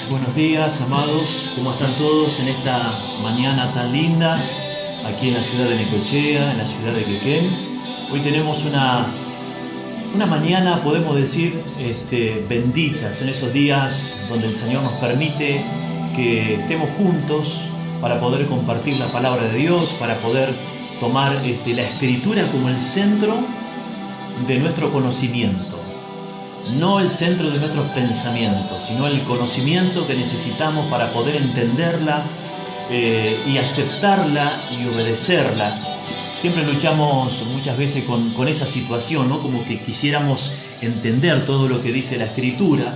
Buenos días, amados. ¿Cómo están todos en esta mañana tan linda aquí en la ciudad de Necochea, en la ciudad de Quequén? Hoy tenemos una mañana, podemos decir, bendita. Son esos días donde el Señor nos permite que estemos juntos para poder compartir la palabra de Dios, para poder tomar la Escritura como el centro de nuestro conocimiento. No el centro de nuestros pensamientos, sino el conocimiento que necesitamos para poder entenderla y aceptarla y obedecerla. Siempre luchamos muchas veces con esa situación, ¿no? Como que quisiéramos entender todo lo que dice la Escritura.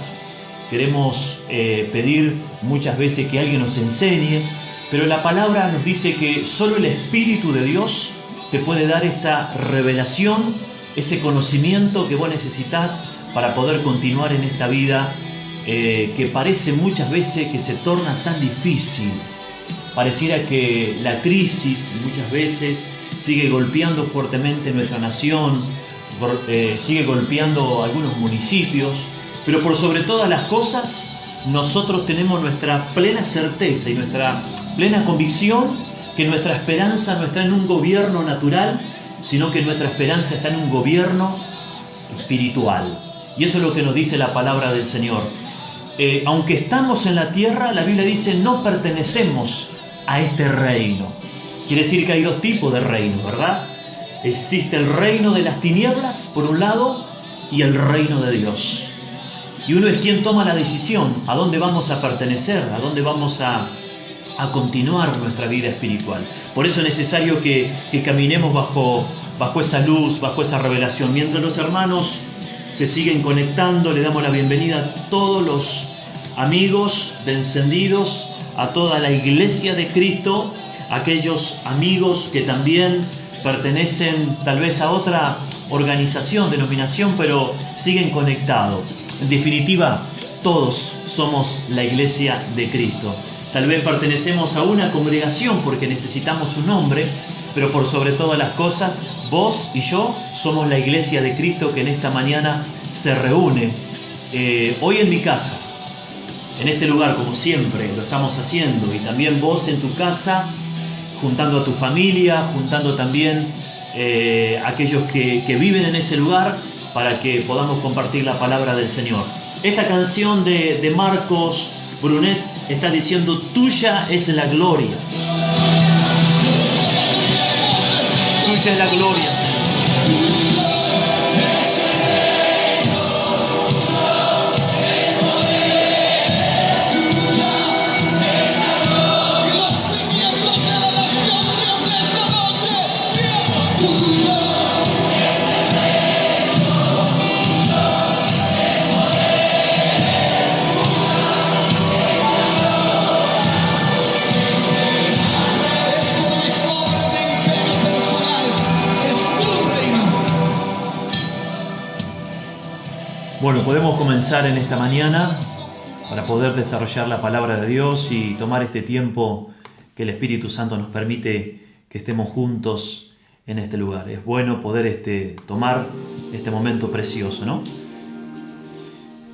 Queremos pedir muchas veces que alguien nos enseñe, pero la palabra nos dice que solo el Espíritu de Dios te puede dar esa revelación, ese conocimiento que vos necesitas para poder continuar en esta vida que parece muchas veces que se torna tan difícil. Pareciera que la crisis muchas veces sigue golpeando fuertemente nuestra nación, sigue golpeando algunos municipios, pero por sobre todas las cosas, nosotros tenemos nuestra plena certeza y nuestra plena convicción que nuestra esperanza no está en un gobierno natural, sino que nuestra esperanza está en un gobierno espiritual. Y eso es lo que nos dice la palabra del Señor. Aunque estamos en la tierra, la Biblia dice, no pertenecemos a este reino. Quiere decir que hay dos tipos de reinos, ¿verdad? Existe el reino de las tinieblas, por un lado, y el reino de Dios. Y uno es quien toma la decisión, a dónde vamos a pertenecer, a dónde vamos a continuar nuestra vida espiritual. Por eso es necesario que caminemos bajo esa luz, bajo esa revelación. Mientras los hermanos se siguen conectando, le damos la bienvenida a todos los amigos de Encendidos, a toda la iglesia de Cristo, aquellos amigos que también pertenecen tal vez a otra organización, denominación, pero siguen conectados. En definitiva, todos somos la iglesia de Cristo. Tal vez pertenecemos a una congregación porque necesitamos un nombre, pero por sobre todas las cosas, vos y yo somos la iglesia de Cristo que en esta mañana se reúne. Hoy en mi casa, en este lugar, como siempre lo estamos haciendo, y también vos en tu casa, juntando a tu familia, juntando también aquellos que viven en ese lugar, para que podamos compartir la palabra del Señor. Esta canción de Marcos Brunet está diciendo, tuya es la gloria. Tuya es la gloria, Señor. Bueno, podemos comenzar en esta mañana para poder desarrollar la palabra de Dios y tomar este tiempo que el Espíritu Santo nos permite que estemos juntos en este lugar. Es bueno poder tomar este momento precioso, ¿no?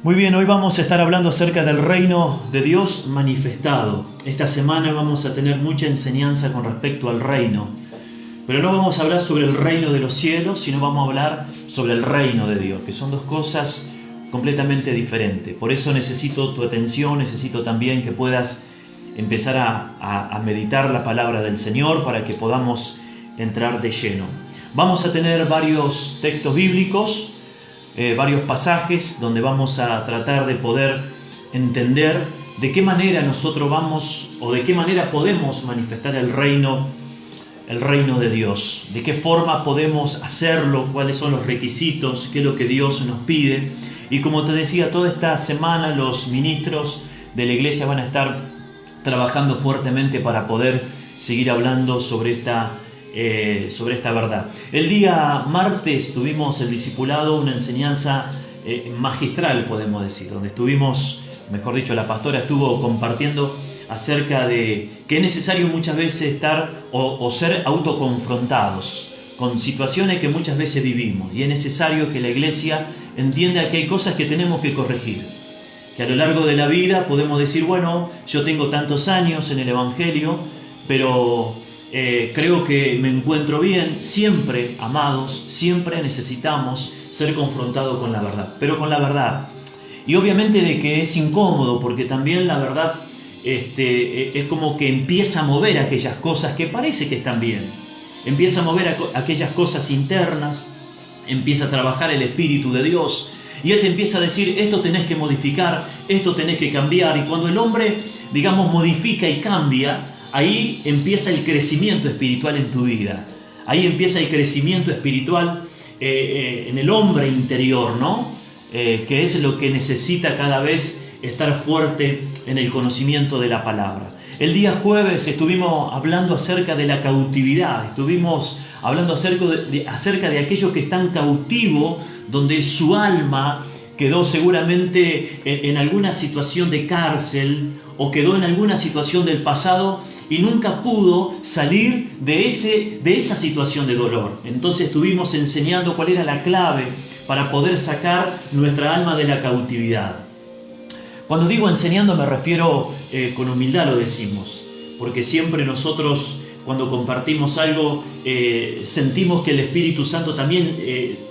Muy bien, hoy vamos a estar hablando acerca del reino de Dios manifestado. Esta semana vamos a tener mucha enseñanza con respecto al reino. Pero no vamos a hablar sobre el reino de los cielos, sino vamos a hablar sobre el reino de Dios, que son dos cosas completamente diferentes. Por eso necesito tu atención, necesito también que puedas empezar a meditar la palabra del Señor para que podamos entrar de lleno. Vamos a tener varios textos bíblicos, varios pasajes donde vamos a tratar de poder entender de qué manera nosotros vamos o de qué manera podemos manifestar el reino de Dios, de qué forma podemos hacerlo, cuáles son los requisitos, qué es lo que Dios nos pide. Y como te decía, toda esta semana los ministros de la iglesia van a estar trabajando fuertemente para poder seguir hablando sobre esta verdad. El día martes tuvimos el discipulado, una enseñanza magistral, podemos decir, donde estuvimos, mejor dicho, la pastora estuvo compartiendo acerca de que es necesario muchas veces estar o ser autoconfrontados con situaciones que muchas veces vivimos, y es necesario que la iglesia entienda que hay cosas que tenemos que corregir, que a lo largo de la vida podemos decir, bueno, yo tengo tantos años en el Evangelio, pero creo que me encuentro bien. Siempre, amados, siempre necesitamos ser confrontados con la verdad, pero con la verdad. Y obviamente de que es incómodo, porque también la verdad es como que empieza a mover aquellas cosas que parece que están bien. Empieza a mover aquellas cosas internas, empieza a trabajar el Espíritu de Dios, y Él te empieza a decir, esto tenés que modificar, esto tenés que cambiar. Y cuando el hombre, digamos, modifica y cambia, ahí empieza el crecimiento espiritual en tu vida. Ahí empieza el crecimiento espiritual en el hombre interior, ¿no? Que es lo que necesita cada vez estar fuerte en el conocimiento de la palabra. El día jueves estuvimos hablando acerca de la cautividad, estuvimos hablando acerca de aquellos que están cautivos, donde su alma quedó seguramente en alguna situación de cárcel o quedó en alguna situación del pasado y nunca pudo salir de esa situación de dolor. Entonces estuvimos enseñando cuál era la clave para poder sacar nuestra alma de la cautividad. Cuando digo enseñando me refiero con humildad, lo decimos, porque siempre nosotros cuando compartimos algo sentimos que el Espíritu Santo también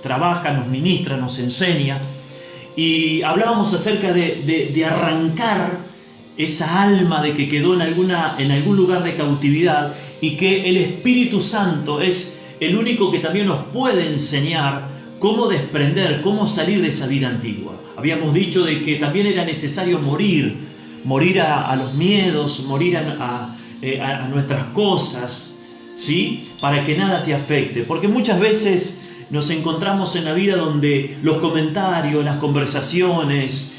trabaja, nos ministra, nos enseña. Y hablábamos acerca de arrancar esa alma de que quedó en algún lugar de cautividad, y que el Espíritu Santo es el único que también nos puede enseñar cómo desprender, cómo salir de esa vida antigua. Habíamos dicho de que también era necesario morir a los miedos, morir a nuestras cosas, ¿sí? Para que nada te afecte. Porque muchas veces nos encontramos en la vida donde los comentarios, las conversaciones,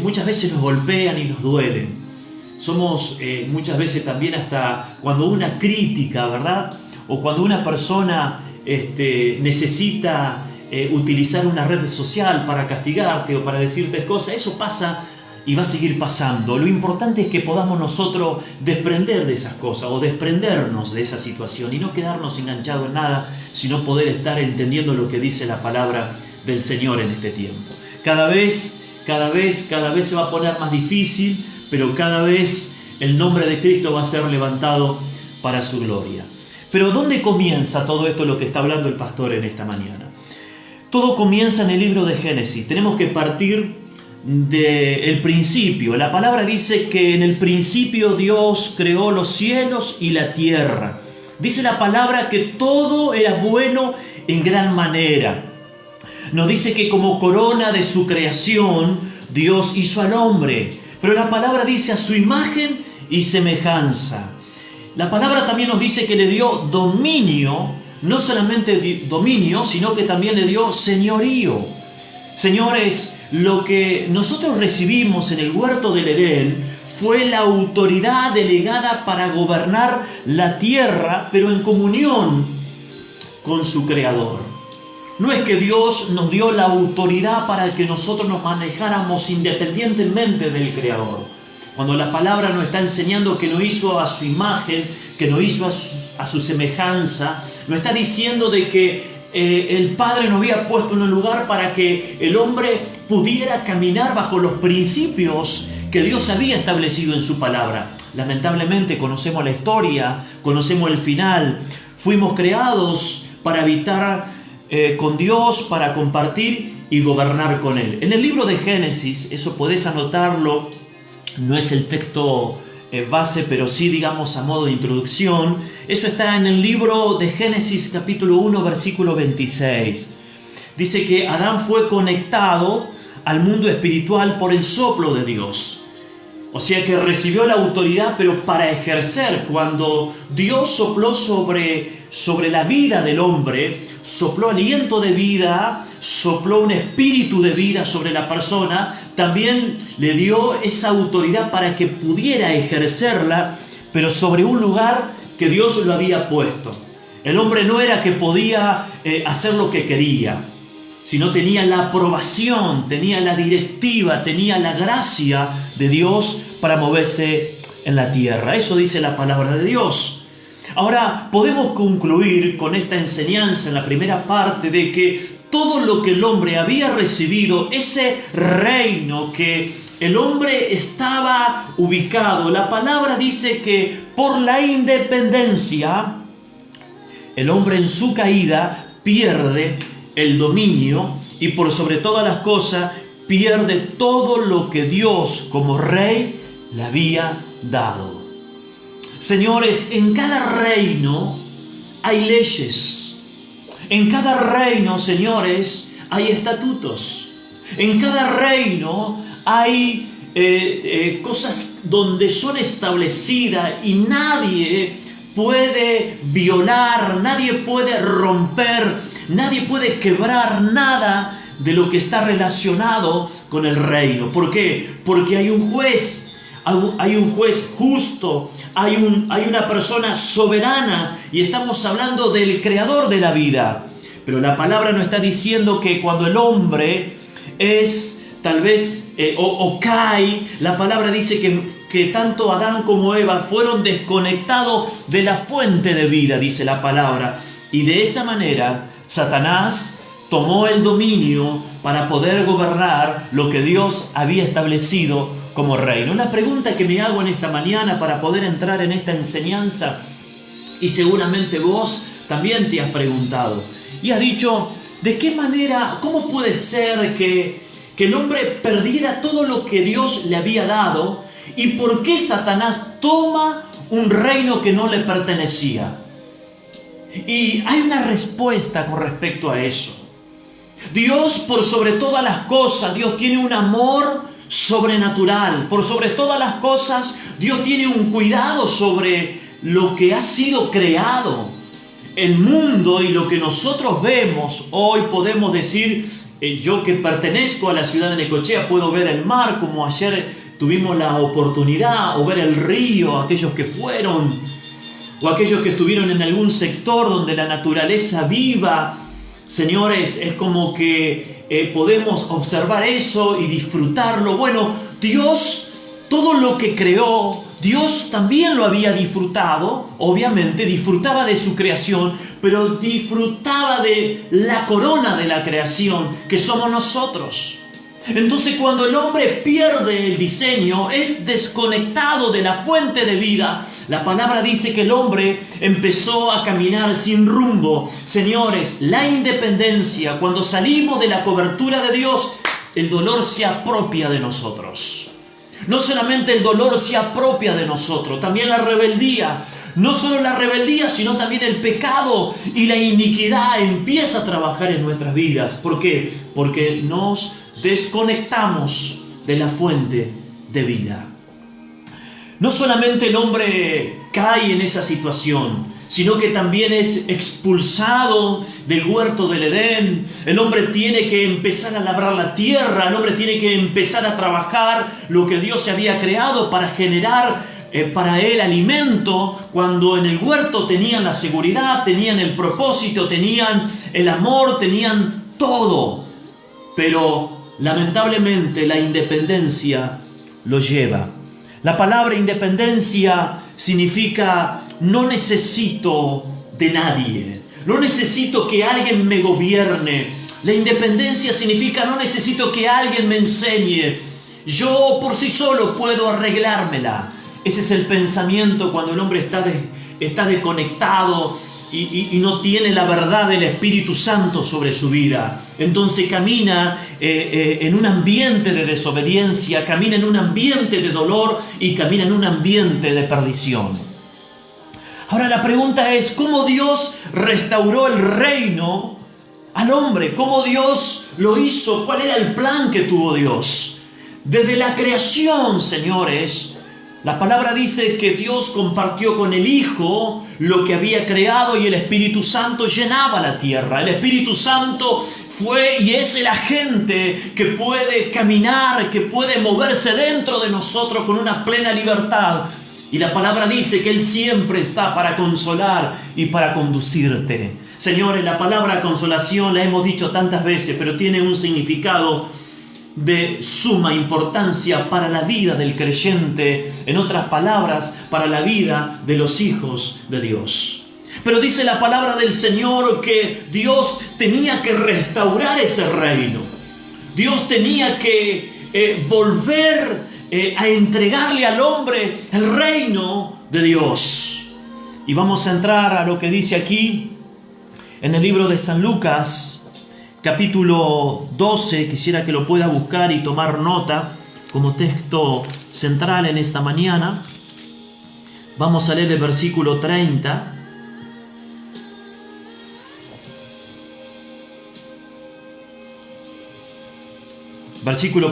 muchas veces nos golpean y nos duelen. Somos muchas veces también hasta cuando una crítica, ¿verdad? O cuando una persona necesita utilizar una red social para castigarte o para decirte cosas, eso pasa y va a seguir pasando. Lo importante es que podamos nosotros desprender de esas cosas o desprendernos de esa situación y no quedarnos enganchados en nada, sino poder estar entendiendo lo que dice la palabra del Señor en este tiempo. Cada vez se va a poner más difícil, pero cada vez el nombre de Cristo va a ser levantado para su gloria. Pero ¿dónde comienza todo esto, lo que está hablando el pastor en esta mañana? Todo comienza en el libro de Génesis. Tenemos que partir del principio. La palabra dice que en el principio Dios creó los cielos y la tierra. Dice la palabra que todo era bueno en gran manera. Nos dice que como corona de su creación Dios hizo al hombre, pero la palabra dice a su imagen y semejanza. La palabra también nos dice que le dio dominio, no solamente dominio, sino que también le dio señorío. Señores, lo que nosotros recibimos en el huerto del Edén fue la autoridad delegada para gobernar la tierra, pero en comunión con su Creador. No es que Dios nos dio la autoridad para que nosotros nos manejáramos independientemente del Creador. Cuando la palabra nos está enseñando que nos hizo a su imagen, que nos hizo a su semejanza, nos está diciendo de que el Padre nos había puesto en un lugar para que el hombre pudiera caminar bajo los principios que Dios había establecido en su palabra. Lamentablemente conocemos la historia, conocemos el final. Fuimos creados para habitar con Dios, para compartir y gobernar con Él. En el libro de Génesis, eso podés anotarlo, no es el texto base, pero sí, digamos, a modo de introducción. Eso está en el libro de Génesis capítulo 1, versículo 26. Dice que Adán fue conectado al mundo espiritual por el soplo de Dios. O sea que recibió la autoridad, pero para ejercer. Cuando Dios sopló sobre la vida del hombre, sopló aliento de vida, sopló un espíritu de vida sobre la persona, también le dio esa autoridad para que pudiera ejercerla, pero sobre un lugar que Dios lo había puesto. El hombre no era que podía hacer lo que quería, sino tenía la aprobación, tenía la directiva, tenía la gracia de Dios para moverse en la tierra. Eso dice la palabra de Dios. Ahora, podemos concluir con esta enseñanza en la primera parte de que todo lo que el hombre había recibido, ese reino que el hombre estaba ubicado, la palabra dice que por la independencia, el hombre en su caída pierde el dominio y por sobre todas las cosas pierde todo lo que Dios como rey le había dado. Señores, en cada reino hay leyes. En cada reino, señores, hay estatutos. En cada reino hay cosas donde son establecidas y nadie puede violar, nadie puede romper, nadie puede quebrar nada de lo que está relacionado con el reino. ¿Por qué? Porque hay un juez. Hay un juez justo, hay una persona soberana y estamos hablando del creador de la vida. Pero la palabra nos está diciendo que cuando el hombre es tal vez, o cae, la palabra dice que tanto Adán como Eva fueron desconectados de la fuente de vida, dice la palabra. Y de esa manera, Satanás tomó el dominio para poder gobernar lo que Dios había establecido como reino. La pregunta que me hago en esta mañana para poder entrar en esta enseñanza, y seguramente vos también te has preguntado, y has dicho, ¿de qué manera, cómo puede ser que el hombre perdiera todo lo que Dios le había dado? ¿Y por qué Satanás toma un reino que no le pertenecía? Y hay una respuesta con respecto a eso. Dios, por sobre todas las cosas, Dios tiene un amor sobrenatural. Por sobre todas las cosas, Dios tiene un cuidado sobre lo que ha sido creado. El mundo y lo que nosotros vemos hoy, podemos decir, yo que pertenezco a la ciudad de Necochea, puedo ver el mar como ayer tuvimos la oportunidad, o ver el río, aquellos que fueron, o aquellos que estuvieron en algún sector donde la naturaleza viva. Señores, es como que podemos observar eso y disfrutarlo. Bueno, Dios, todo lo que creó, Dios también lo había disfrutado. Obviamente disfrutaba de su creación, pero disfrutaba de la corona de la creación, que somos nosotros. Entonces, cuando el hombre pierde el diseño, es desconectado de la fuente de vida, la palabra dice que el hombre empezó a caminar sin rumbo. Señores, la independencia, cuando salimos de la cobertura de Dios, el dolor se apropia de nosotros. No solamente el dolor se apropia de nosotros, también la rebeldía. No solo la rebeldía, sino también el pecado y la iniquidad empieza a trabajar en nuestras vidas. ¿Por qué? Porque nos desconectamos de la fuente de vida. No solamente el hombre cae en esa situación, sino que también es expulsado del huerto del Edén. El hombre tiene que empezar a labrar la tierra, el hombre tiene que empezar a trabajar lo que Dios se había creado para generar para él alimento, cuando en el huerto tenían la seguridad, tenían el propósito, tenían el amor, tenían todo. Pero lamentablemente la independencia lo lleva. La palabra independencia significa no necesito de nadie, no necesito que alguien me gobierne. La independencia significa no necesito que alguien me enseñe, yo por sí solo puedo arreglármela. Ese es el pensamiento cuando el hombre está desconectado y no tiene la verdad del Espíritu Santo sobre su vida. Entonces camina en un ambiente de desobediencia, camina en un ambiente de dolor y camina en un ambiente de perdición. Ahora la pregunta es, ¿cómo Dios restauró el reino al hombre? ¿Cómo Dios lo hizo? ¿Cuál era el plan que tuvo Dios? Desde la creación, señores, la palabra dice que Dios compartió con el Hijo lo que había creado y el Espíritu Santo llenaba la tierra. El Espíritu Santo fue y es el agente que puede caminar, que puede moverse dentro de nosotros con una plena libertad. Y la palabra dice que Él siempre está para consolar y para conducirte. Señores, la palabra consolación la hemos dicho tantas veces, pero tiene un significado de suma importancia para la vida del creyente, en otras palabras, para la vida de los hijos de Dios. Pero dice la palabra del Señor que Dios tenía que restaurar ese reino. Dios tenía que volver a entregarle al hombre el reino de Dios. Y vamos a entrar a lo que dice aquí en el libro de San Lucas, capítulo 12, quisiera que lo pueda buscar y tomar nota como texto central en esta mañana. Vamos a leer el versículo 30. Versículo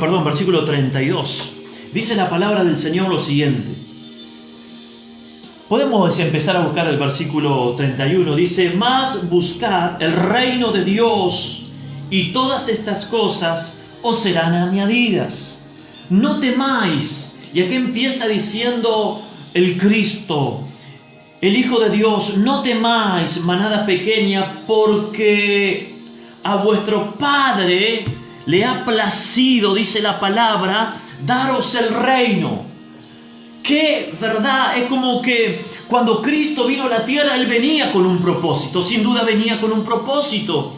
32. Dice la palabra del Señor lo siguiente. Podemos empezar a buscar el versículo 31. Dice, mas buscad el reino de Dios, y todas estas cosas os serán añadidas. No temáis. Y aquí empieza diciendo el Cristo, el Hijo de Dios, no temáis, manada pequeña, porque a vuestro Padre le ha placido, dice la palabra, daros el reino. ¡Qué verdad! Es como que cuando Cristo vino a la tierra, Él venía con un propósito. Sin duda venía con un propósito.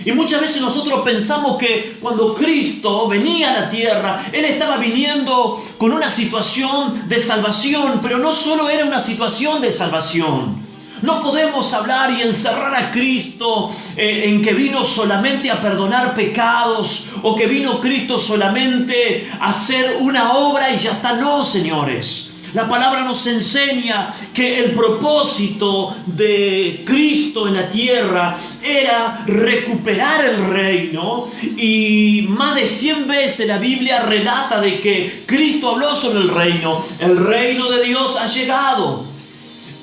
Y muchas veces nosotros pensamos que cuando Cristo venía a la tierra, Él estaba viniendo con una situación de salvación, pero no solo era una situación de salvación. No podemos hablar y encerrar a Cristo en que vino solamente a perdonar pecados o que vino Cristo solamente a hacer una obra y ya está. No, señores. La palabra nos enseña que el propósito de Cristo en la tierra era recuperar el reino, y más de 100 veces la Biblia relata de que Cristo habló sobre el reino. El reino de Dios ha llegado.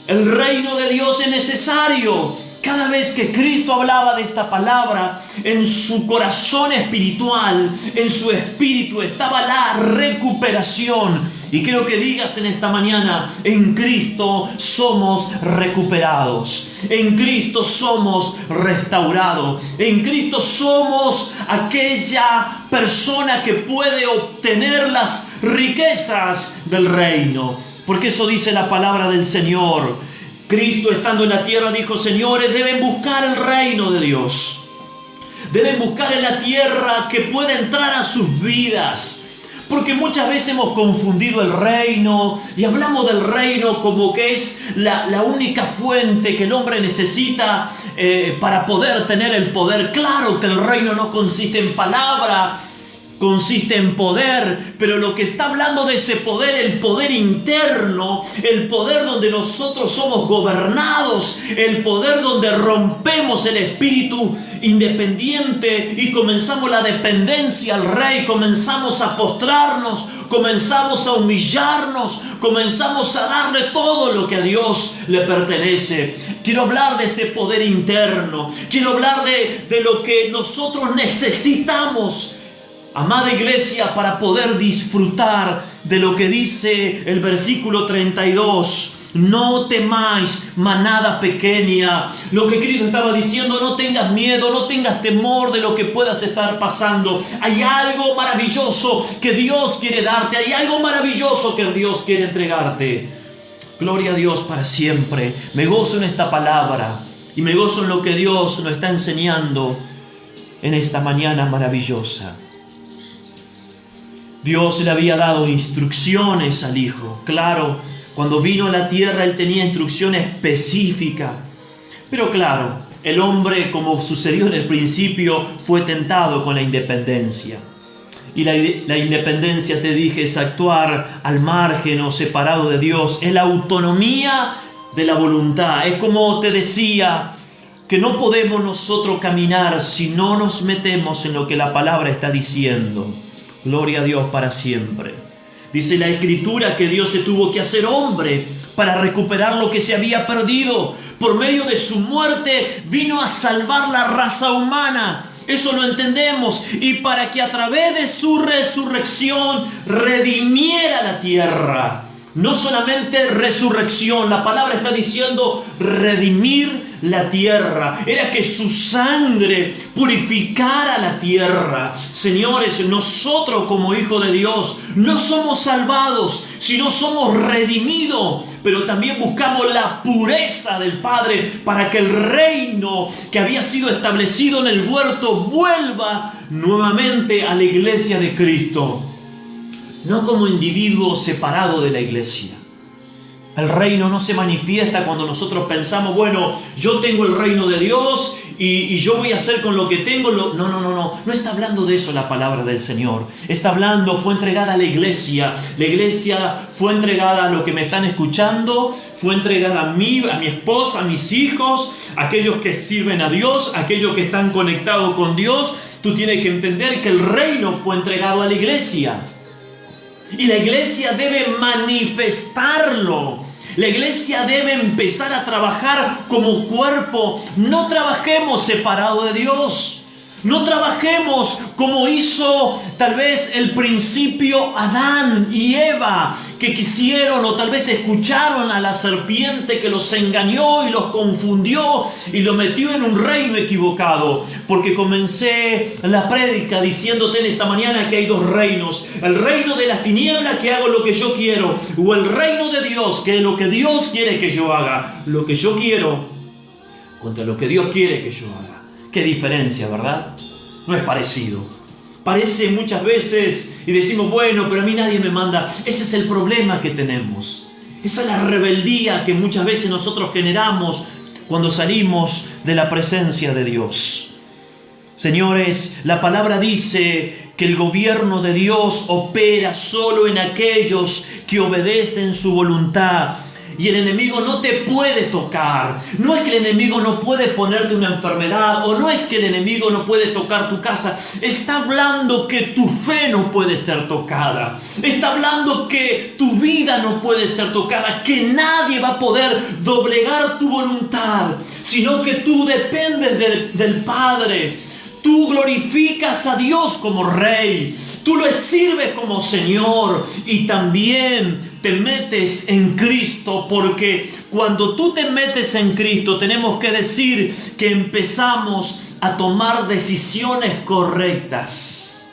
El reino de Dios es necesario. Cada vez que Cristo hablaba de esta palabra, en su corazón espiritual, en su espíritu, estaba la recuperación. Y quiero que digas en esta mañana: en Cristo somos recuperados. En Cristo somos restaurados. En Cristo somos aquella persona que puede obtener las riquezas del reino. Porque eso dice la palabra del Señor. Cristo, estando en la tierra, dijo: señores, deben buscar el reino de Dios. Deben buscar en la tierra que pueda entrar a sus vidas. Porque muchas veces hemos confundido el reino y hablamos del reino como que es la única fuente que el hombre necesita para poder tener el poder. Claro que el reino no consiste en palabra, consiste en poder, pero lo que está hablando de ese poder, el poder interno, el poder donde nosotros somos gobernados, el poder donde rompemos el espíritu independiente y comenzamos la dependencia al Rey, comenzamos a postrarnos, comenzamos a humillarnos, comenzamos a darle todo lo que a Dios le pertenece. Quiero hablar de ese poder interno, quiero hablar de lo que nosotros necesitamos, amada iglesia, para poder disfrutar de lo que dice el versículo 32. No temáis, manada pequeña. Lo que Cristo estaba diciendo: no tengas miedo, no tengas temor de lo que puedas estar pasando. Hay algo maravilloso que Dios quiere darte. Hay algo maravilloso que Dios quiere entregarte. Gloria a Dios para siempre. Me gozo en esta palabra y me gozo en lo que Dios nos está enseñando en esta mañana maravillosa. Dios le había dado instrucciones al Hijo. Claro, cuando vino a la tierra Él tenía instrucciones específicas. Pero claro, el hombre, como sucedió en el principio, fue tentado con la independencia. Y la independencia, te dije, es actuar al margen o separado de Dios. Es la autonomía de la voluntad. Es como te decía, que no podemos nosotros caminar si no nos metemos en lo que la palabra está diciendo. Gloria a Dios para siempre. Dice la Escritura que Dios se tuvo que hacer hombre para recuperar lo que se había perdido. Por medio de su muerte vino a salvar la raza humana. Eso lo entendemos. Y para que a través de su resurrección redimiera la tierra. No solamente resurrección, la palabra está diciendo redimir la tierra. Era que su sangre purificara la tierra. Señores, nosotros como hijos de Dios no somos salvados, sino somos redimidos. Pero también buscamos la pureza del Padre para que el reino que había sido establecido en el huerto vuelva nuevamente a la iglesia de Cristo. No como individuo separado de la iglesia. El reino no se manifiesta cuando nosotros pensamos: bueno, yo tengo el reino de Dios y yo voy a hacer con lo que tengo. No está hablando de eso la palabra del Señor. Está hablando, fue entregada a la iglesia. La iglesia fue entregada a los que me están escuchando, fue entregada a mí, a mi esposa, a mis hijos, a aquellos que sirven a Dios, a aquellos que están conectados con Dios. Tú tienes que entender que el reino fue entregado a la iglesia. Y la iglesia debe manifestarlo. La iglesia debe empezar a trabajar como cuerpo. No trabajemos separados de Dios. No trabajemos como hizo tal vez el principio Adán y Eva, que quisieron o tal vez escucharon a la serpiente que los engañó y los confundió y los metió en un reino equivocado. Porque comencé la prédica diciéndote en esta mañana que hay dos reinos: el reino de las tinieblas, que hago lo que yo quiero, o el reino de Dios, que es lo que Dios quiere que yo haga, lo que yo quiero contra lo que Dios quiere que yo haga. Qué diferencia, ¿verdad? No es parecido. Parece muchas veces y decimos, bueno, pero a mí nadie me manda. Ese es el problema que tenemos. Esa es la rebeldía que muchas veces nosotros generamos cuando salimos de la presencia de Dios. Señores, la palabra dice que el gobierno de Dios opera solo en aquellos que obedecen su voluntad. Y el enemigo no te puede tocar. No es que el enemigo no puede ponerte una enfermedad, o no es que el enemigo no puede tocar tu casa. Está hablando que tu fe no puede ser tocada. Está hablando que tu vida no puede ser tocada, que nadie va a poder doblegar tu voluntad, sino que tú dependes del Padre. Tú glorificas a Dios como Rey. Tú lo sirves como Señor y también te metes en Cristo, porque cuando tú te metes en Cristo tenemos que decir que empezamos a tomar decisiones correctas.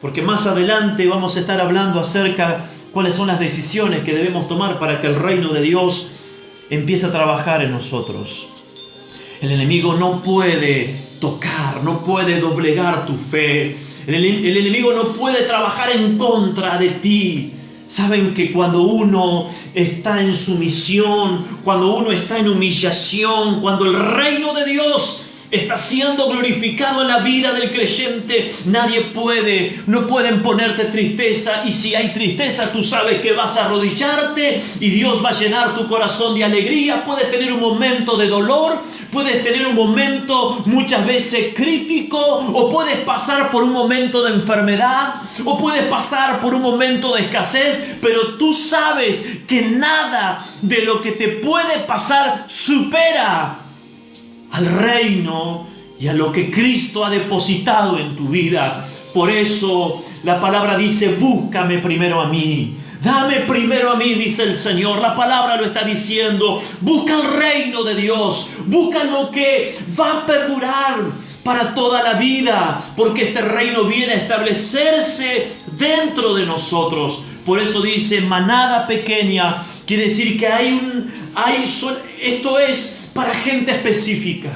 Porque más adelante vamos a estar hablando acerca de cuáles son las decisiones que debemos tomar para que el reino de Dios empiece a trabajar en nosotros. El enemigo no puede tocar, no puede doblegar tu fe. El enemigo no puede trabajar en contra de ti. Saben que cuando uno está en sumisión, cuando uno está en humillación, cuando el reino de Dios está siendo glorificado en la vida del creyente, no pueden ponerte tristeza. Y si hay tristeza, tú sabes que vas a arrodillarte y Dios va a llenar tu corazón de alegría. Puedes tener un momento de dolor, puedes tener un momento muchas veces crítico, o puedes pasar por un momento de enfermedad, o puedes pasar por un momento de escasez, pero tú sabes que nada de lo que te puede pasar supera al reino y a lo que Cristo ha depositado en tu vida. Por eso la palabra dice, búscame primero a mí. Dame primero a mí, dice el Señor. La palabra lo está diciendo. Busca el reino de Dios. Busca lo que va a perdurar para toda la vida, porque este reino viene a establecerse dentro de nosotros. Por eso dice manada pequeña. Quiere decir que esto es para gente específica.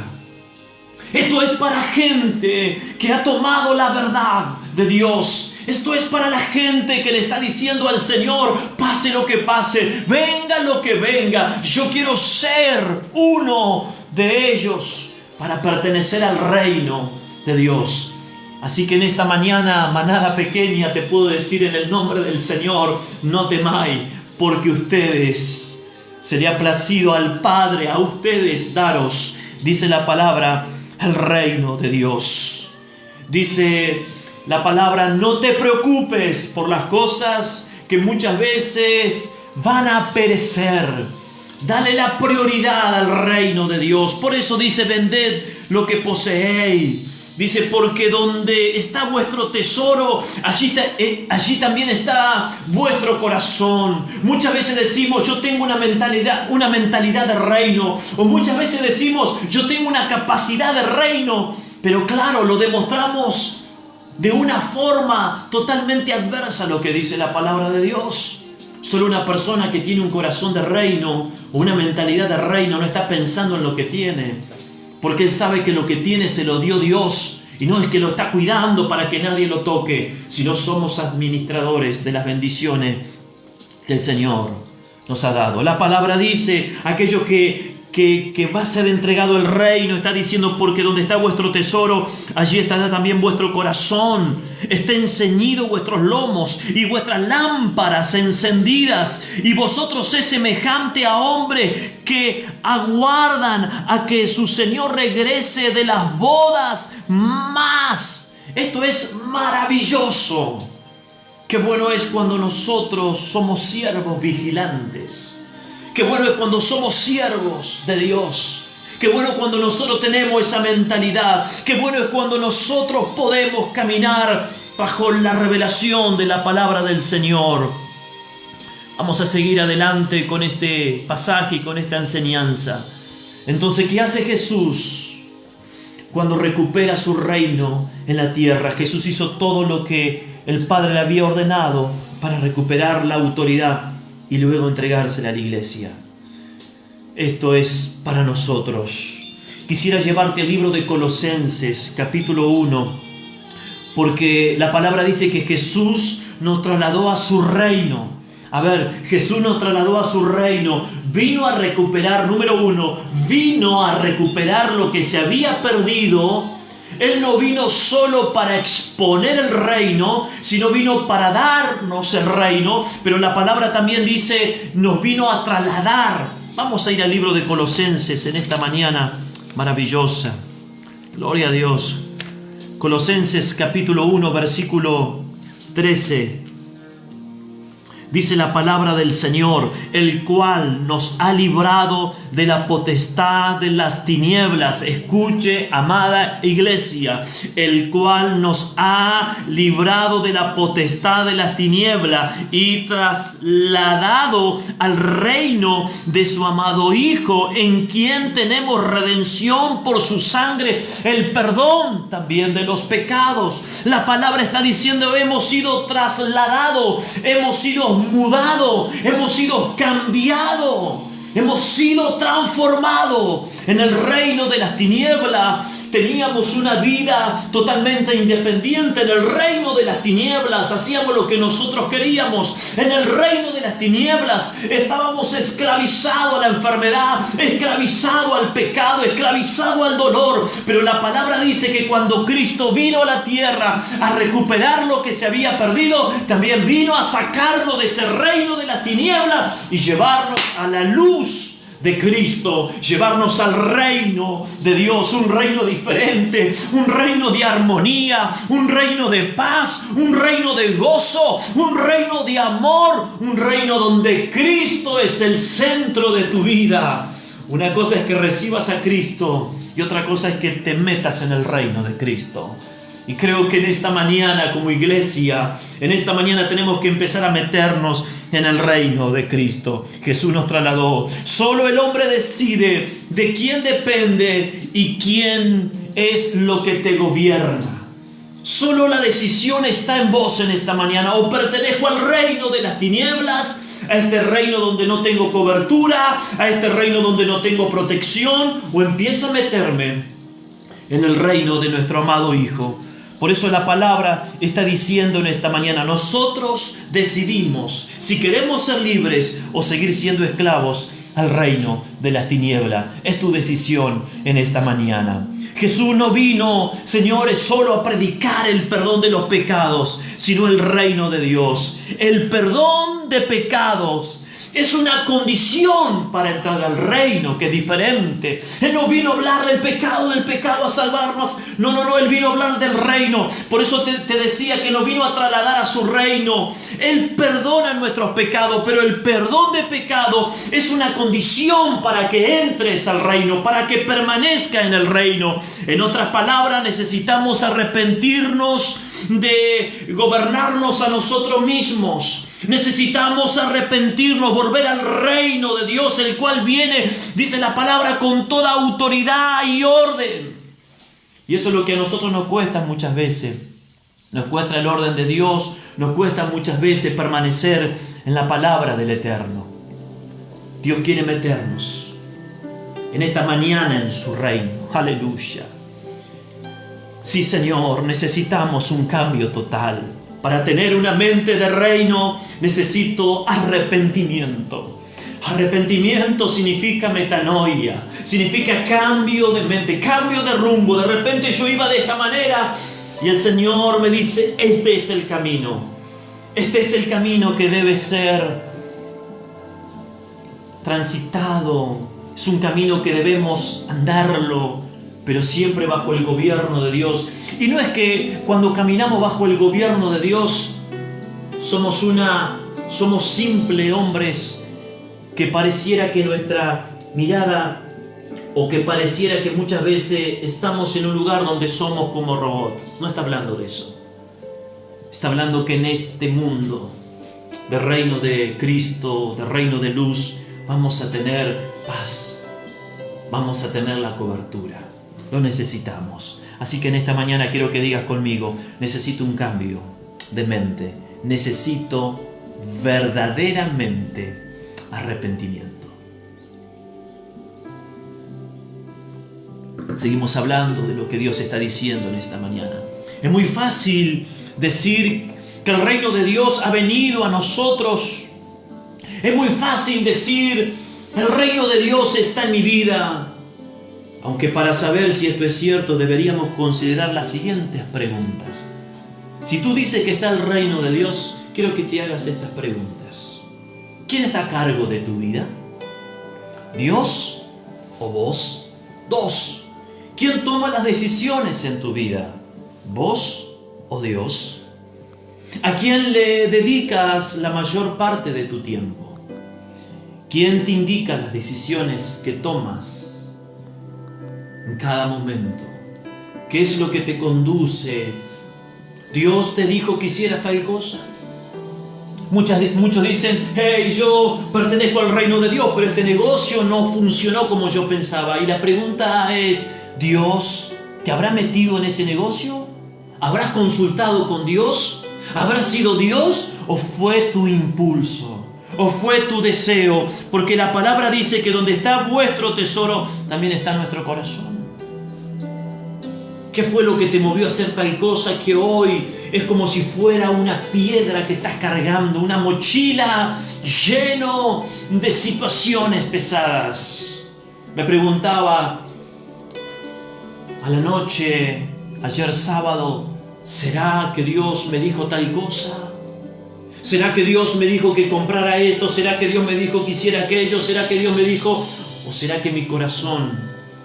Esto es para gente que ha tomado la verdad de Dios. Esto es para la gente que le está diciendo al Señor, pase lo que pase, venga lo que venga, yo quiero ser uno de ellos para pertenecer al reino de Dios. Así que en esta mañana, manada pequeña, te puedo decir en el nombre del Señor, no temáis, porque ustedes se le ha placido al Padre, a ustedes daros, dice la palabra, el reino de Dios. Dice la palabra, no te preocupes por las cosas que muchas veces van a perecer. Dale la prioridad al reino de Dios. Por eso dice, vended lo que poseéis. Dice, porque donde está vuestro tesoro, allí también está vuestro corazón. Muchas veces decimos, yo tengo una mentalidad de reino. O muchas veces decimos, yo tengo una capacidad de reino. Pero claro, lo demostramos de una forma totalmente adversa a lo que dice la palabra de Dios. Solo una persona que tiene un corazón de reino o una mentalidad de reino no está pensando en lo que tiene. Porque él sabe que lo que tiene se lo dio Dios y no es que lo está cuidando para que nadie lo toque, sino somos administradores de las bendiciones que el Señor nos ha dado. La palabra dice, aquello que va a ser entregado el reino, está diciendo, porque donde está vuestro tesoro, allí estará también vuestro corazón. Estén ceñidos vuestros lomos y vuestras lámparas encendidas, y vosotros es semejante a hombres que aguardan a que su Señor regrese de las bodas más. Esto es maravilloso. Qué bueno es cuando nosotros somos siervos vigilantes. Qué bueno es cuando somos siervos de Dios. Qué bueno cuando nosotros tenemos esa mentalidad. Qué bueno es cuando nosotros podemos caminar bajo la revelación de la palabra del Señor. Vamos a seguir adelante con este pasaje y con esta enseñanza. Entonces, ¿qué hace Jesús cuando recupera su reino en la tierra? Jesús hizo todo lo que el Padre le había ordenado para recuperar la autoridad y luego entregársela a la iglesia. Esto es para nosotros. Quisiera llevarte al libro de Colosenses, capítulo 1, porque la palabra dice que Jesús nos trasladó a su reino. A ver, Jesús nos trasladó a su reino, vino a recuperar, número uno, vino a recuperar lo que se había perdido. Él no vino solo para exponer el reino, sino vino para darnos el reino, pero la palabra también dice, nos vino a trasladar. Vamos a ir al libro de Colosenses en esta mañana maravillosa. Gloria a Dios. Colosenses capítulo 1, versículo 13. Dice la palabra del Señor, el cual nos ha librado de la potestad de las tinieblas. Escuche, amada iglesia, el cual nos ha librado de la potestad de las tinieblas y trasladado al reino de su amado Hijo, en quien tenemos redención por su sangre, el perdón también de los pecados. La palabra está diciendo, hemos sido trasladados, hemos sido mudado, hemos sido cambiado, hemos sido transformados en el reino de las tinieblas. Teníamos una vida totalmente independiente en el reino de las tinieblas, hacíamos lo que nosotros queríamos. En el reino de las tinieblas estábamos esclavizados a la enfermedad, esclavizados al pecado, esclavizados al dolor. Pero la palabra dice que cuando Cristo vino a la tierra a recuperar lo que se había perdido, también vino a sacarnos de ese reino de las tinieblas y llevarnos a la luz de Cristo, llevarnos al reino de Dios, un reino diferente, un reino de armonía, un reino de paz, un reino de gozo, un reino de amor, un reino donde Cristo es el centro de tu vida. Una cosa es que recibas a Cristo y otra cosa es que te metas en el reino de Cristo. Y creo que en esta mañana como iglesia, en esta mañana tenemos que empezar a meternos en el reino de Cristo. Jesús nos trasladó. Solo el hombre decide de quién depende y quién es lo que te gobierna. Solo la decisión está en vos en esta mañana. O pertenezco al reino de las tinieblas, a este reino donde no tengo cobertura, a este reino donde no tengo protección, o empiezo a meterme en el reino de nuestro amado Hijo. Por eso la palabra está diciendo en esta mañana, nosotros decidimos si queremos ser libres o seguir siendo esclavos al reino de las tinieblas. Es tu decisión en esta mañana. Jesús no vino, señores, solo a predicar el perdón de los pecados, sino el reino de Dios. El perdón de pecados es una condición para entrar al reino, que es diferente. Él no vino a hablar del pecado a salvarnos. No, Él vino a hablar del reino. Por eso te decía que no vino a trasladar a su reino. Él perdona nuestros pecados, pero el perdón de pecado es una condición para que entres al reino, para que permanezca en el reino. En otras palabras, necesitamos arrepentirnos de gobernarnos a nosotros mismos. Necesitamos arrepentirnos, volver al reino de Dios, el cual viene, dice la palabra, con toda autoridad y orden. Y eso es lo que a nosotros nos cuesta muchas veces. Nos cuesta el orden de Dios, nos cuesta muchas veces permanecer en la palabra del Eterno. Dios quiere meternos en esta mañana en su reino. Aleluya. Sí, Señor, necesitamos un cambio total. Para tener una mente de reino necesito arrepentimiento. Arrepentimiento significa metanoia, significa cambio de mente, cambio de rumbo. De repente yo iba de esta manera y el Señor me dice, este es el camino. Este es el camino que debe ser transitado. Es un camino que debemos andarlo, pero siempre bajo el gobierno de Dios. Y no es que cuando caminamos bajo el gobierno de Dios somos simples hombres que pareciera que nuestra mirada o que pareciera que muchas veces estamos en un lugar donde somos como robots. No está hablando de eso. Está hablando que en este mundo del reino de Cristo, del reino de luz, vamos a tener paz, vamos a tener la cobertura. Lo necesitamos. Así que en esta mañana quiero que digas conmigo, necesito un cambio de mente, necesito verdaderamente arrepentimiento. Seguimos hablando de lo que Dios está diciendo en esta mañana. Es muy fácil decir que el reino de Dios ha venido a nosotros. Es muy fácil decir, el reino de Dios está en mi vida. Aunque para saber si esto es cierto, deberíamos considerar las siguientes preguntas. Si tú dices que está el reino de Dios, quiero que te hagas estas preguntas. ¿Quién está a cargo de tu vida? ¿Dios o vos? 2. ¿Quién toma las decisiones en tu vida? ¿Vos o Dios? ¿A quién le dedicas la mayor parte de tu tiempo? ¿Quién te indica las decisiones que tomas en cada momento? ¿Qué es lo que te conduce? ¿Dios te dijo que hicieras tal cosa? Muchos dicen, hey, yo pertenezco al reino de Dios, pero este negocio no funcionó como yo pensaba. Y la pregunta es, ¿Dios te habrá metido en ese negocio? ¿Habrás consultado con Dios? ¿Habrá sido Dios o fue tu impulso? ¿O fue tu deseo? Porque la palabra dice que donde está vuestro tesoro, también está nuestro corazón. ¿Qué fue lo que te movió a hacer tal cosa que hoy es como si fuera una piedra que estás cargando, una mochila lleno de situaciones pesadas? Me preguntaba a la noche, ayer sábado, ¿será que Dios me dijo tal cosa? ¿Será que Dios me dijo que comprara esto? ¿Será que Dios me dijo que hiciera aquello? ¿Será que Dios me dijo? ¿O será que mi corazón,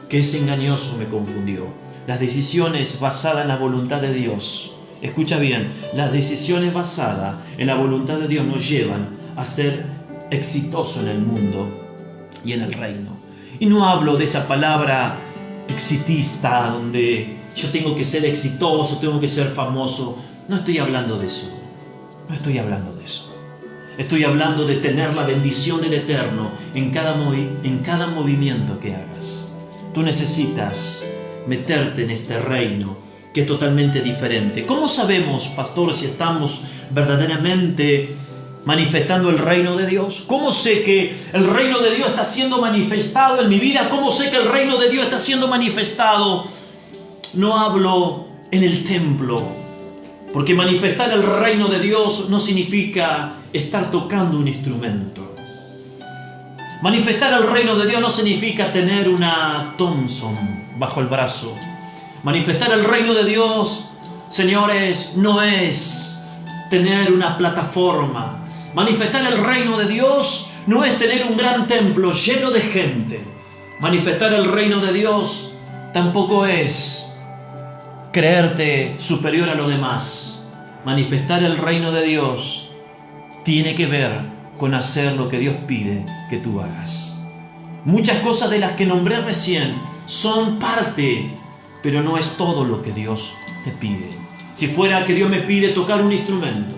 que es engañoso, me confundió? Las decisiones basadas en la voluntad de Dios, escucha bien, las decisiones basadas en la voluntad de Dios nos llevan a ser exitosos en el mundo y en el reino. Y no hablo de esa palabra exitista, donde yo tengo que ser exitoso, tengo que ser famoso. No estoy hablando de eso. No estoy hablando de eso. Estoy hablando de tener la bendición del Eterno en cada movimiento que hagas. Tú necesitas meterte en este reino que es totalmente diferente. ¿Cómo sabemos, pastor, si estamos verdaderamente manifestando el reino de Dios? ¿Cómo sé que el reino de Dios está siendo manifestado en mi vida? ¿Cómo sé que el reino de Dios está siendo manifestado? No hablo en el templo, porque manifestar el reino de Dios no significa estar tocando un instrumento. Manifestar el reino de Dios no significa tener una Thompson bajo el brazo. Manifestar el reino de Dios, señores, no es tener una plataforma. Manifestar el reino de Dios no es tener un gran templo lleno de gente. Manifestar el reino de Dios tampoco es creerte superior a los demás. Manifestar el reino de Dios tiene que ver con hacer lo que Dios pide que tú hagas. Muchas cosas de las que nombré recién son parte, pero no es todo lo que Dios te pide. Si fuera que Dios me pide tocar un instrumento,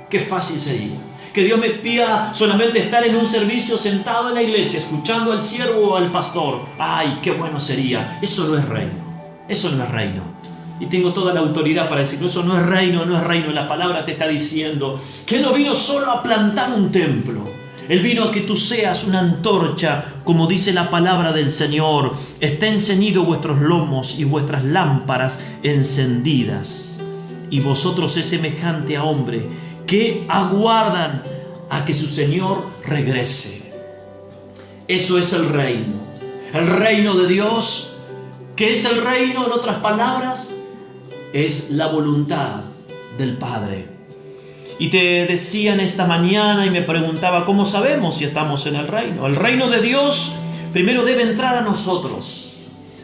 qué fácil sería. Que Dios me pida solamente estar en un servicio sentado en la iglesia, escuchando al siervo o al pastor. ¡Ay, qué bueno sería! Eso no es reino. Eso no es reino. Y tengo toda la autoridad para decirlo. Eso no es reino, no es reino. La palabra te está diciendo que Él no vino solo a plantar un templo. Él vino a que tú seas una antorcha, como dice la palabra del Señor. Estén ceñidos vuestros lomos y vuestras lámparas encendidas. Y vosotros es semejante a hombre que aguardan a que su Señor regrese. Eso es el reino. El reino de Dios. ¿Qué es el reino? En otras palabras, es la voluntad del Padre. Y te decía en esta mañana y me preguntaba, ¿cómo sabemos si estamos en el reino? El reino de Dios primero debe entrar a nosotros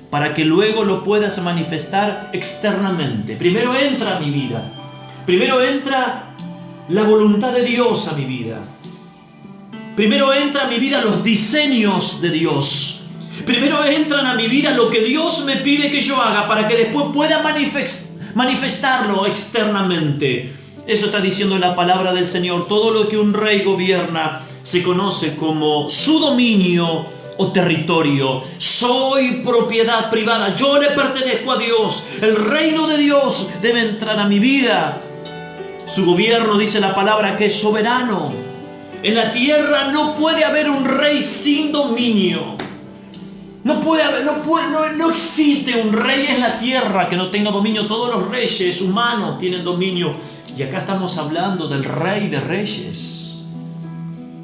para que luego lo puedas manifestar externamente. Primero entra a mi vida. Primero entra la voluntad de Dios a mi vida. Primero entra a mi vida los diseños de Dios. Primero entran a mi vida lo que Dios me pide que yo haga para que después pueda manifestarlo externamente. Eso está diciendo la palabra del Señor. Todo lo que un rey gobierna se conoce como su dominio o territorio. Soy propiedad privada. Yo le pertenezco a Dios. El reino de Dios debe entrar a mi vida. Su gobierno, dice la palabra, que es soberano. En la tierra no puede haber un rey sin dominio. No existe un rey en la tierra que no tenga dominio. Todos los reyes humanos tienen dominio. Y acá estamos hablando del Rey de Reyes,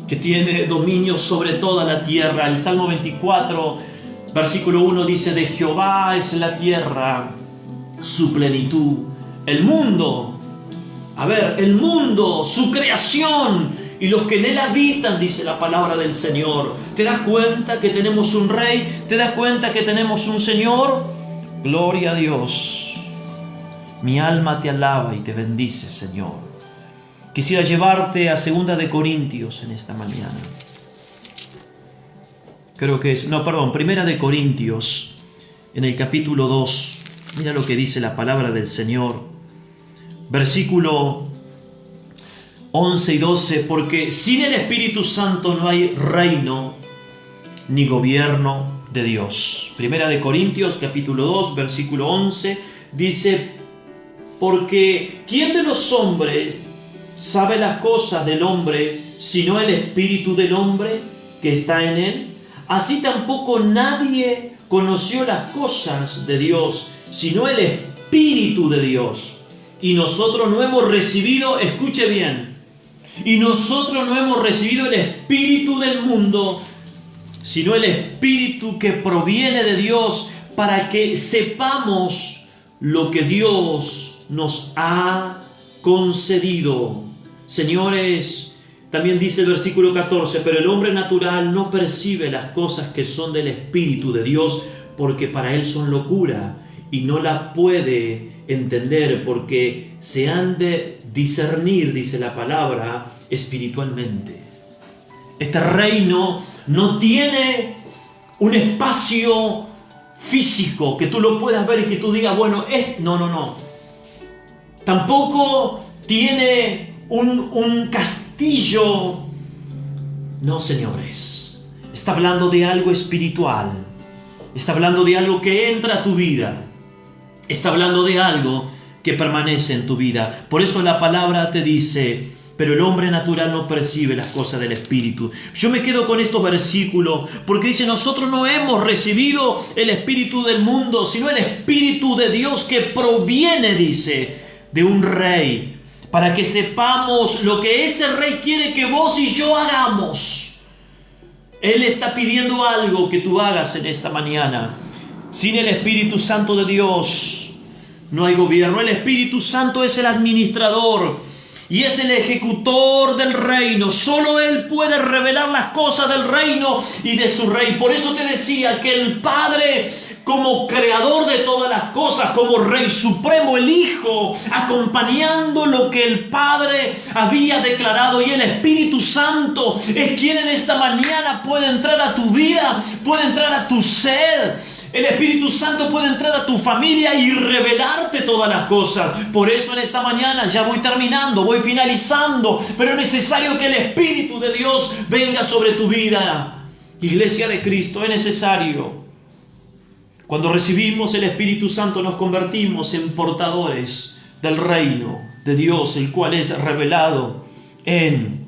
que tiene dominio sobre toda la tierra. El Salmo 24, versículo 1 dice: de Jehová es la tierra, su plenitud. El mundo, el mundo, su creación y los que en él habitan, dice la palabra del Señor. ¿Te das cuenta que tenemos un Rey? ¿Te das cuenta que tenemos un Señor? Gloria a Dios. Mi alma te alaba y te bendice, Señor. Quisiera llevarte a 2 de Corintios en esta mañana. Creo que es, 1 de Corintios, en el capítulo 2. Mira lo que dice la palabra del Señor. Versículo 11 y 12. Porque sin el Espíritu Santo no hay reino ni gobierno de Dios. 1 de Corintios, capítulo 2, versículo 11, dice: porque ¿quién de los hombres sabe las cosas del hombre, sino el espíritu del hombre que está en él? Así tampoco nadie conoció las cosas de Dios, sino el Espíritu de Dios. Y nosotros no hemos recibido, escuche bien, y nosotros no hemos recibido el espíritu del mundo, sino el Espíritu que proviene de Dios, para que sepamos lo que Dios nos ha concedido. Señores, también dice el versículo 14: pero el hombre natural no percibe las cosas que son del Espíritu de Dios, porque para él son locura, y no la puede entender, porque se han de discernir, dice la palabra, espiritualmente. Este reino no tiene un espacio físico que tú lo puedas ver y que tú digas, bueno, no. Tampoco tiene un castillo. No, señores. Está hablando de algo espiritual. Está hablando de algo que entra a tu vida. Está hablando de algo que permanece en tu vida. Por eso la palabra te dice: pero el hombre natural no percibe las cosas del Espíritu. Yo me quedo con estos versículos porque dice: nosotros no hemos recibido el espíritu del mundo, sino el Espíritu de Dios que proviene, dice, de un rey, para que sepamos lo que ese rey quiere que vos y yo hagamos. Él está pidiendo algo que tú hagas en esta mañana. Sin el Espíritu Santo de Dios no hay gobierno. El Espíritu Santo es el administrador y es el ejecutor del reino. Solo Él puede revelar las cosas del reino y de su rey. Por eso te decía que el Padre, como creador de todas las cosas, como Rey Supremo, el Hijo, acompañando lo que el Padre había declarado, y el Espíritu Santo es quien en esta mañana puede entrar a tu vida, puede entrar a tu ser. El Espíritu Santo puede entrar a tu familia y revelarte todas las cosas. Por eso en esta mañana, ya voy terminando, voy finalizando, pero es necesario que el Espíritu de Dios venga sobre tu vida. Iglesia de Cristo, es necesario. Cuando recibimos el Espíritu Santo nos convertimos en portadores del reino de Dios, el cual es revelado en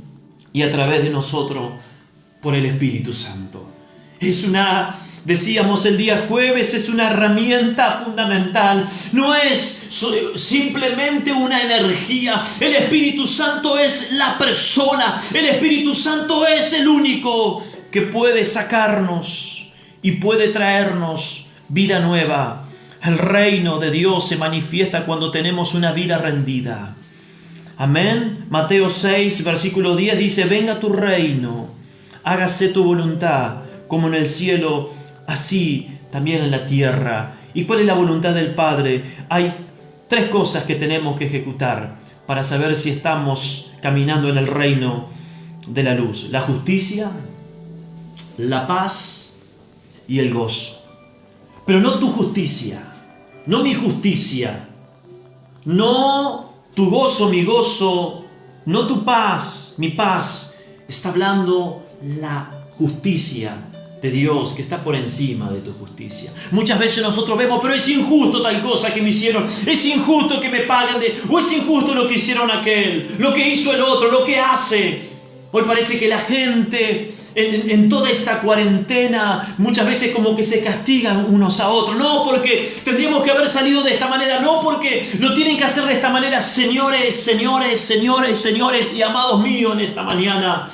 y a través de nosotros por el Espíritu Santo. Decíamos el día jueves, es una herramienta fundamental. No es simplemente una energía. El Espíritu Santo es la persona. El Espíritu Santo es el único que puede sacarnos y puede traernos vida nueva. El reino de Dios se manifiesta cuando tenemos una vida rendida. Amén. Mateo 6, versículo 10 dice: venga tu reino, hágase tu voluntad, como en el cielo, así también en la tierra. ¿Y cuál es la voluntad del Padre? Hay 3 cosas que tenemos que ejecutar para saber si estamos caminando en el reino de la luz: la justicia, la paz y el gozo. Pero no tu justicia, no mi justicia, no tu gozo, mi gozo, no tu paz, mi paz. Está hablando la justicia de Dios que está por encima de tu justicia. Muchas veces nosotros vemos, pero es injusto tal cosa que me hicieron, es injusto que me paguen, o es injusto lo que hicieron aquel, lo que hizo el otro, lo que hace. Hoy parece que la gente en toda esta cuarentena muchas veces como que se castigan unos a otros. No porque tendríamos que haber salido de esta manera, no porque lo tienen que hacer de esta manera. Señores, señores, señores, señores y amados míos, en esta mañana,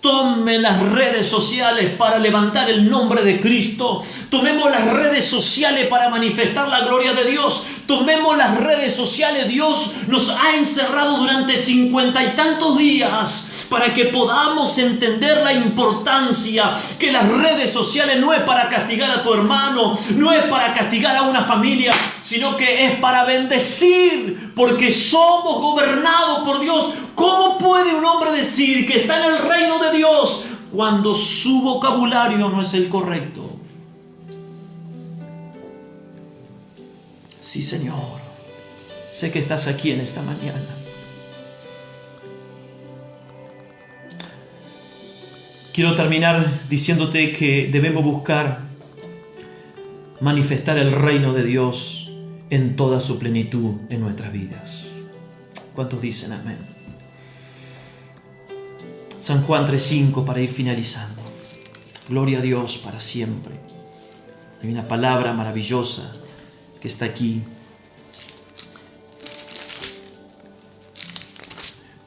tomen las redes sociales para levantar el nombre de Cristo. Tomemos las redes sociales para manifestar la gloria de Dios. Tomemos las redes sociales. Dios nos ha encerrado durante 50 y tantos días para que podamos entender la importancia que las redes sociales no es para castigar a tu hermano, no es para castigar a una familia, sino que es para bendecir, porque somos gobernados por Dios. ¿Cómo puede un hombre decir que está en el reino de Dios cuando su vocabulario no es el correcto? Sí, Señor, sé que estás aquí en esta mañana. Quiero terminar diciéndote que debemos buscar manifestar el reino de Dios en toda su plenitud en nuestras vidas. ¿Cuántos dicen amén? San Juan 3:5 para ir finalizando. Gloria a Dios para siempre. Hay una palabra maravillosa que está aquí.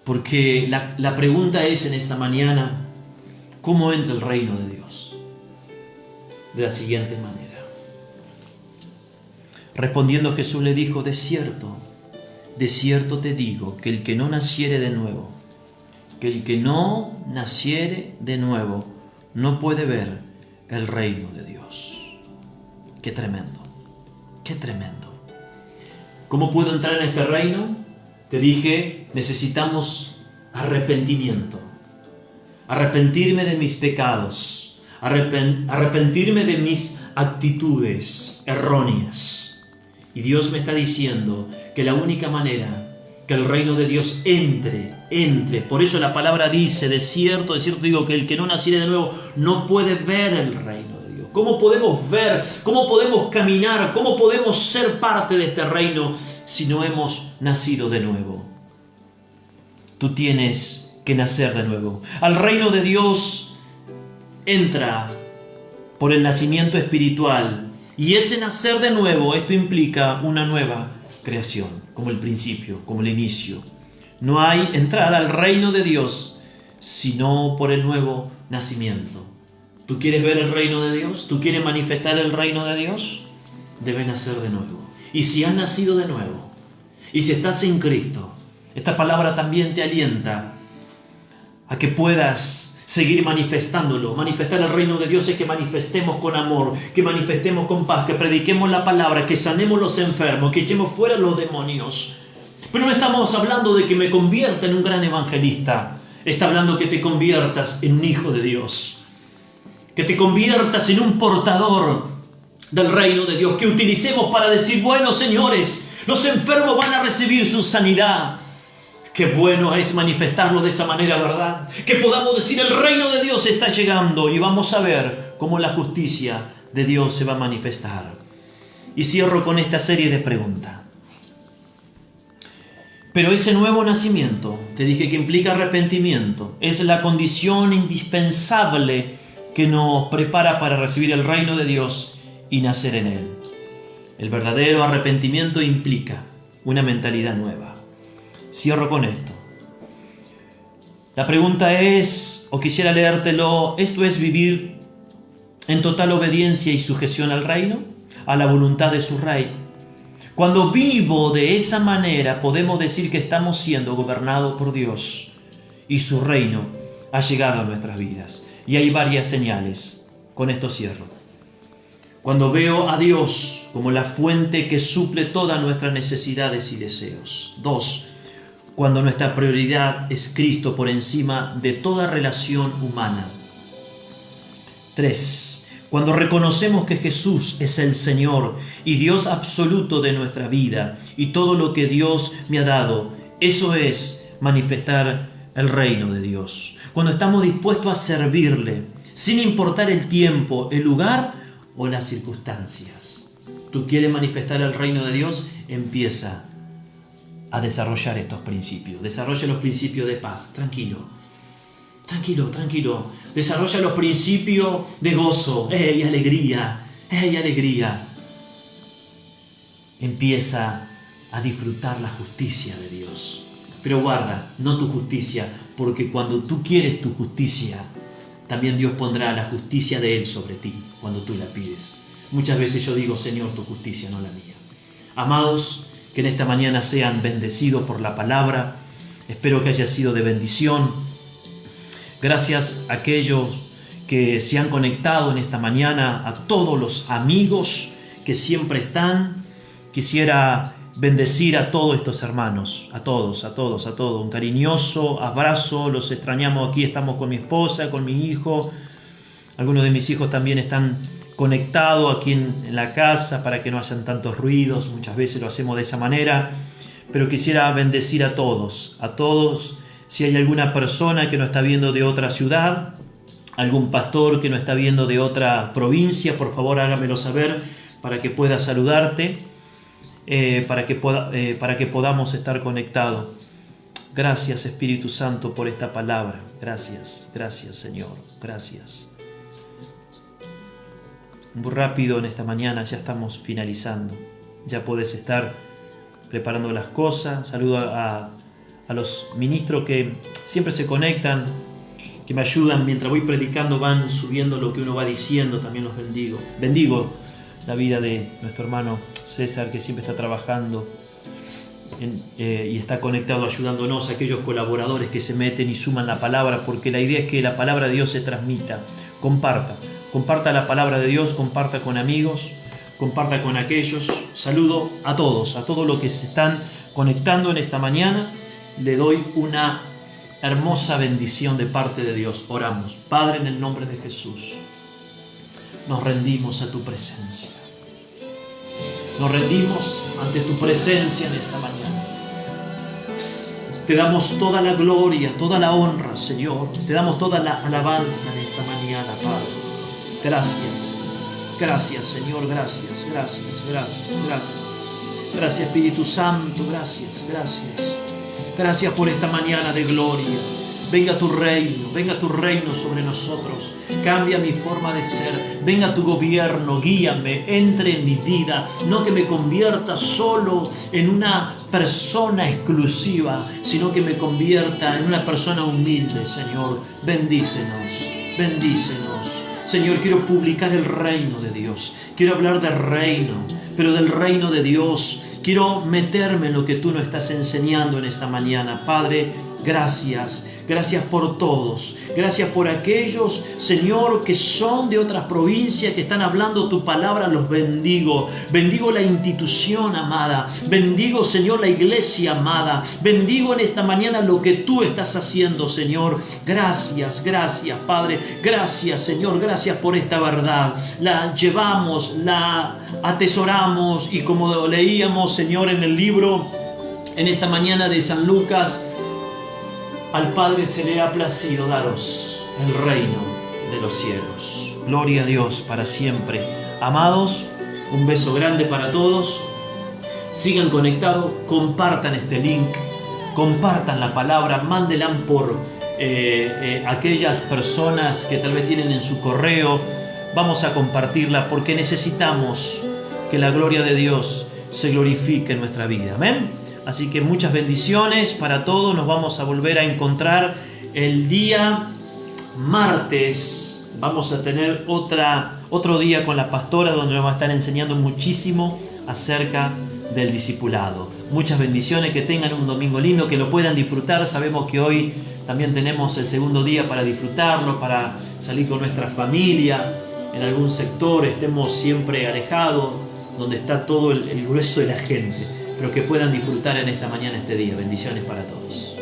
Porque la pregunta es en esta mañana, ¿cómo entra el reino de Dios? De la siguiente manera. Respondiendo Jesús le dijo, de cierto te digo, que el que no naciere de nuevo, no puede ver el reino de Dios. Qué tremendo, qué tremendo. ¿Cómo puedo entrar en este reino? Te dije, necesitamos arrepentimiento. Arrepentirme de mis pecados, arrepentirme de mis actitudes erróneas. Y Dios me está diciendo que la única manera que el reino de Dios entre. Por eso la palabra dice, de cierto digo, que el que no naciere de nuevo no puede ver el reino de Dios. ¿Cómo podemos ver? ¿Cómo podemos caminar? ¿Cómo podemos ser parte de este reino si no hemos nacido de nuevo? Tú tienes que nacer de nuevo. Al reino de Dios entra por el nacimiento espiritual. Y ese nacer de nuevo, esto implica una nueva creación, como el principio, como el inicio. No hay entrada al reino de Dios sino por el nuevo nacimiento. ¿Tú quieres ver el reino de Dios? ¿Tú quieres manifestar el reino de Dios? Debes nacer de nuevo. Y si has nacido de nuevo, y si estás en Cristo, esta palabra también te alienta a que puedas seguir manifestándolo. Manifestar el reino de Dios es que manifestemos con amor, que manifestemos con paz, que prediquemos la palabra, que sanemos los enfermos, que echemos fuera los demonios. Pero no estamos hablando de que me convierta en un gran evangelista. Está hablando que te conviertas en un hijo de Dios, que te conviertas en un portador del reino de Dios, que utilicemos para decir, bueno, señores, los enfermos van a recibir su sanidad. Qué bueno es manifestarlo de esa manera, ¿verdad? Que podamos decir, el reino de Dios está llegando y vamos a ver cómo la justicia de Dios se va a manifestar. Y cierro con esta serie de preguntas. Pero ese nuevo nacimiento, te dije que implica arrepentimiento, es la condición indispensable que nos prepara para recibir el reino de Dios y nacer en él. El verdadero arrepentimiento implica una mentalidad nueva. Cierro con esto. La pregunta es, o quisiera leértelo, ¿esto es vivir en total obediencia y sujeción al reino, a la voluntad de su rey? Cuando vivo de esa manera, podemos decir que estamos siendo gobernados por Dios y su reino ha llegado a nuestras vidas. Y hay varias señales. Con esto cierro. Cuando veo a Dios como la fuente que suple todas nuestras necesidades y deseos. 2. Cuando nuestra prioridad es Cristo por encima de toda relación humana. 3. Cuando reconocemos que Jesús es el Señor y Dios absoluto de nuestra vida y todo lo que Dios me ha dado, eso es manifestar el reino de Dios. Cuando estamos dispuestos a servirle, sin importar el tiempo, el lugar o las circunstancias. ¿Tú quieres manifestar el reino de Dios? Empieza a desarrollar estos principios. Desarrolla los principios de paz. Tranquilo. Tranquilo, tranquilo. Desarrolla los principios de gozo. ¡Ey, alegría! ¡Ey, alegría! Empieza a disfrutar la justicia de Dios. Pero guarda, no tu justicia, porque cuando tú quieres tu justicia, también Dios pondrá la justicia de Él sobre ti cuando tú la pides. Muchas veces yo digo, Señor, tu justicia, no la mía. Amados, que en esta mañana sean bendecidos por la palabra. Espero que haya sido de bendición. Gracias a aquellos que se han conectado en esta mañana, a todos los amigos que siempre están. Quisiera bendecir a todos estos hermanos, a todos. Un cariñoso abrazo, los extrañamos aquí, estamos con mi esposa, con mi hijo. Algunos de mis hijos también están conectados aquí en la casa para que no hayan tantos ruidos. Muchas veces lo hacemos de esa manera, pero quisiera bendecir a todos. Si hay alguna persona que nos está viendo de otra ciudad, algún pastor que nos está viendo de otra provincia, por favor hágamelo saber para que pueda saludarte, para que podamos estar conectados. Gracias, Espíritu Santo, por esta palabra. Gracias, Señor, gracias. Muy rápido en esta mañana, ya estamos finalizando. Ya puedes estar preparando las cosas. Saludo a los ministros que siempre se conectan, que me ayudan mientras voy predicando, van subiendo lo que uno va diciendo, también los bendigo. Bendigo la vida de nuestro hermano César, que siempre está trabajando y está conectado ayudándonos, a aquellos colaboradores que se meten y suman la palabra, porque la idea es que la palabra de Dios se transmita. Comparta la palabra de Dios, comparta con amigos, comparta con aquellos. Saludo a todos los que se están conectando en esta mañana. Le doy una hermosa bendición de parte de Dios. Oramos. Padre, en el nombre de Jesús, nos rendimos a tu presencia. Nos rendimos ante tu presencia en esta mañana. Te damos toda la gloria, toda la honra, Señor. Te damos toda la alabanza en esta mañana, Padre. Gracias, Señor, gracias. Gracias, Espíritu Santo, gracias. Gracias por esta mañana de gloria. Venga tu reino sobre nosotros. Cambia mi forma de ser. Venga tu gobierno, guíame, entre en mi vida. No que me convierta solo en una persona exclusiva, sino que me convierta en una persona humilde, Señor. Bendícenos. Señor, quiero publicar el reino de Dios. Quiero hablar del reino, pero del reino de Dios. Quiero meterme en lo que tú nos estás enseñando en esta mañana. Padre, gracias por todos. Gracias por aquellos, Señor, que son de otras provincias, que están hablando tu palabra. Los bendigo. Bendigo la institución amada. Bendigo, Señor, la iglesia amada. Bendigo en esta mañana lo que tú estás haciendo, Señor. Gracias, Padre. Gracias, Señor. Gracias por esta verdad. La llevamos, la atesoramos, y como leíamos, Señor, en el libro, en esta mañana de San Lucas, al Padre se le ha placido daros el reino de los cielos. Gloria a Dios para siempre. Amados, un beso grande para todos. Sigan conectados, compartan este link, compartan la palabra, mándenla por aquellas personas que tal vez tienen en su correo. Vamos a compartirla porque necesitamos que la gloria de Dios se glorifique en nuestra vida. Amén. Así que muchas bendiciones para todos. Nos vamos a volver a encontrar el día martes. Vamos a tener otro día con la pastora, donde nos va a estar enseñando muchísimo acerca del discipulado. Muchas bendiciones, que tengan un domingo lindo, que lo puedan disfrutar. Sabemos que hoy también tenemos el segundo día para disfrutarlo, para salir con nuestra familia en algún sector, estemos siempre alejados, donde está todo el grueso de la gente, pero que puedan disfrutar en esta mañana, este día. Bendiciones para todos.